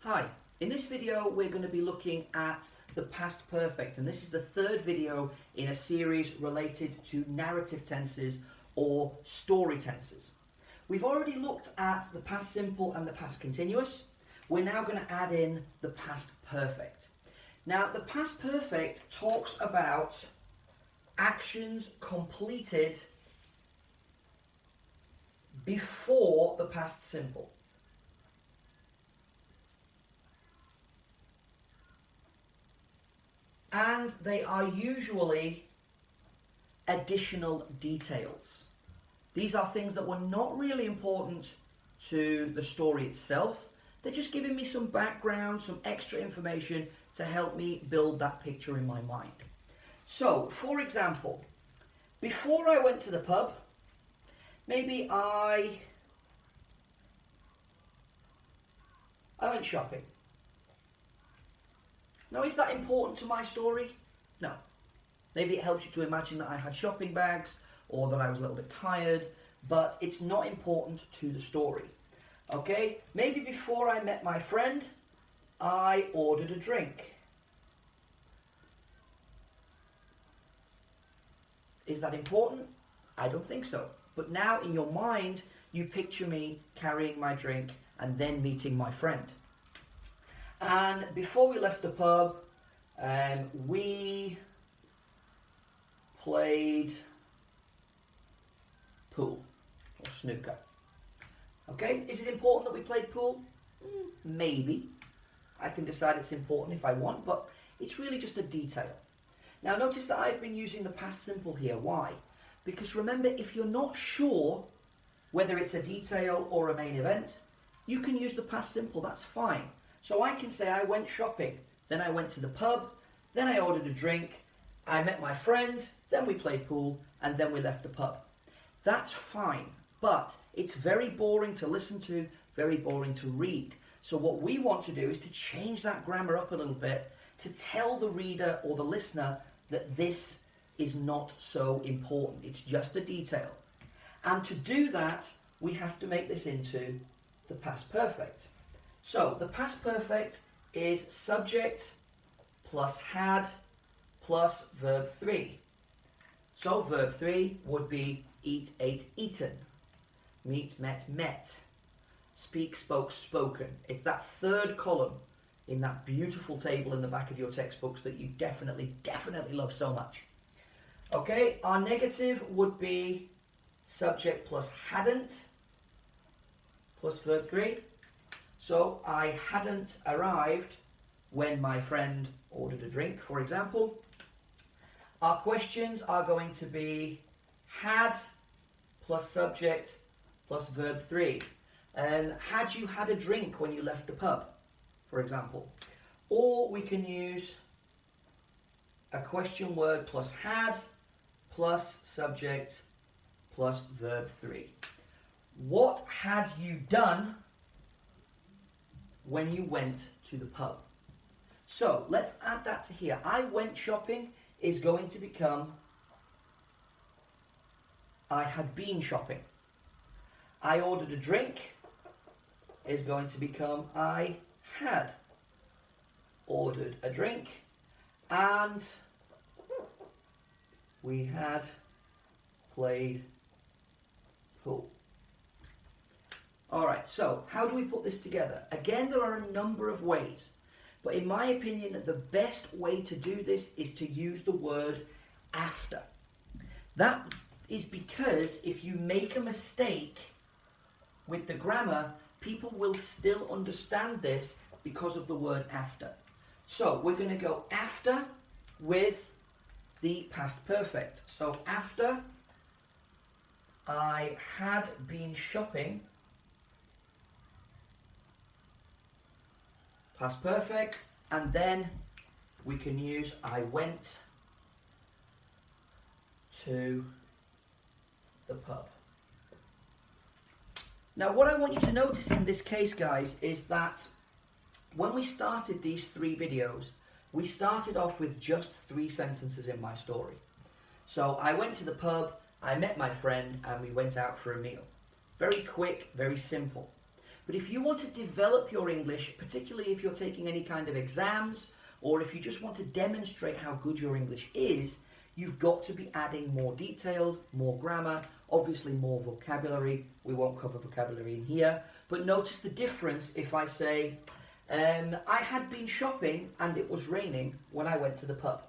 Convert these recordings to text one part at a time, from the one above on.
Hi, in this video we're going to be looking at the past perfect, and this is the third video in a series related to narrative tenses or story tenses. We've already looked at the past simple and the past continuous. We're now going to add in the past perfect. Now, the past perfect talks about actions completed before the past simple. And they are usually additional details. These are things that were not really important to the story itself. They're just giving me some background, some extra information to help me build that picture in my mind. So, for example, before I went to the pub, maybe I went shopping. Now, is that important to my story? No. Maybe it helps you to imagine that I had shopping bags or that I was a little bit tired, but it's not important to the story. Okay? Maybe before I met my friend, I ordered a drink. Is that important? I don't think so. But now in your mind, you picture me carrying my drink and then meeting my friend. And before we left the pub, we played pool or snooker. Okay, is it important that we played pool? Maybe. I can decide it's important if I want, but it's really just a detail. Now notice that I've been using the past simple here. Why? Because remember, if you're not sure whether it's a detail or a main event, you can use the past simple, that's fine. So I can say I went shopping, then I went to the pub, then I ordered a drink, I met my friend, then we played pool, and then we left the pub. That's fine, but it's very boring to listen to, very boring to read. So what we want to do is to change that grammar up a little bit to tell the reader or the listener that this is not so important. It's just a detail. And to do that, we have to make this into the past perfect. So the past perfect is subject plus had plus verb 3. So verb 3 would be eat, ate, eaten. Meet, met, met. Speak, spoke, spoken. It's that third column in that beautiful table in the back of your textbooks that you definitely love so much. Okay, our negative would be subject plus hadn't plus verb 3. So I hadn't arrived when my friend ordered a drink, for example. Our questions are going to be had plus subject plus verb 3. Had you had a drink when you left the pub, for example? Or we can use a question word plus had plus subject plus verb 3. What had you done when you went to the pub? So let's add that to here. I went shopping is going to become I had been shopping. I ordered a drink is going to become I had ordered a drink, and we had played pool. Alright, so how do we put this together? Again, there are a number of ways, but in my opinion, the best way to do this is to use the word after. That is because if you make a mistake with the grammar, people will still understand this because of the word after. So we're going to go after with the past perfect. So after I had been shopping, past perfect, and then we can use I went to the pub. Now what I want you to notice in this case, guys, is that when we started these 3 videos, we started off with just 3 sentences in my story. So I went to the pub, I met my friend, and we went out for a meal. Very quick, very simple. But if you want to develop your English, particularly if you're taking any kind of exams, or if you just want to demonstrate how good your English is, you've got to be adding more details, more grammar, obviously more vocabulary. We won't cover vocabulary in here, but notice the difference if I say, I had been shopping and it was raining when I went to the pub.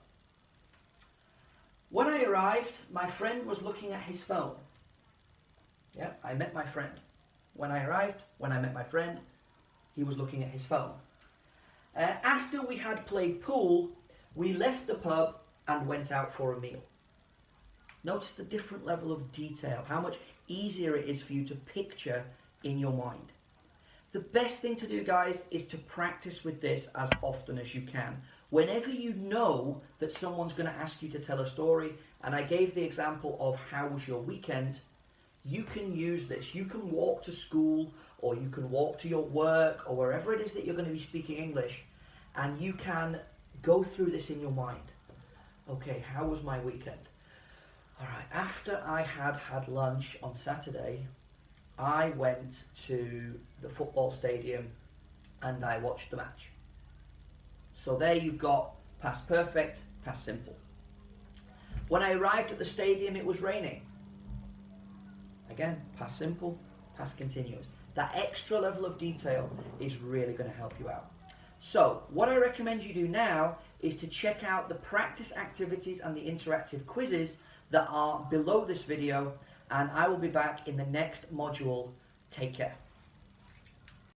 When I arrived, my friend was looking at his phone. Yeah, I met my friend. When I arrived, when I met my friend, he was looking at his phone. After we had played pool, we left the pub and went out for a meal. Notice the different level of detail, how much easier it is for you to picture in your mind. The best thing to do, guys, is to practice with this as often as you can. Whenever you know that someone's going to ask you to tell a story, and I gave the example of how was your weekend, you can use this. You can walk to school, or you can walk to your work, or wherever it is that you're going to be speaking English, and you can go through this in your mind. Okay, how was my weekend? All right, after I had lunch on Saturday, I went to the football stadium and I watched the match. So there you've got past perfect, past simple. When I arrived at the stadium, it was raining. Again, past simple, past continuous. That extra level of detail is really going to help you out. So what I recommend you do now is to check out the practice activities and the interactive quizzes that are below this video, and I will be back in the next module. Take care.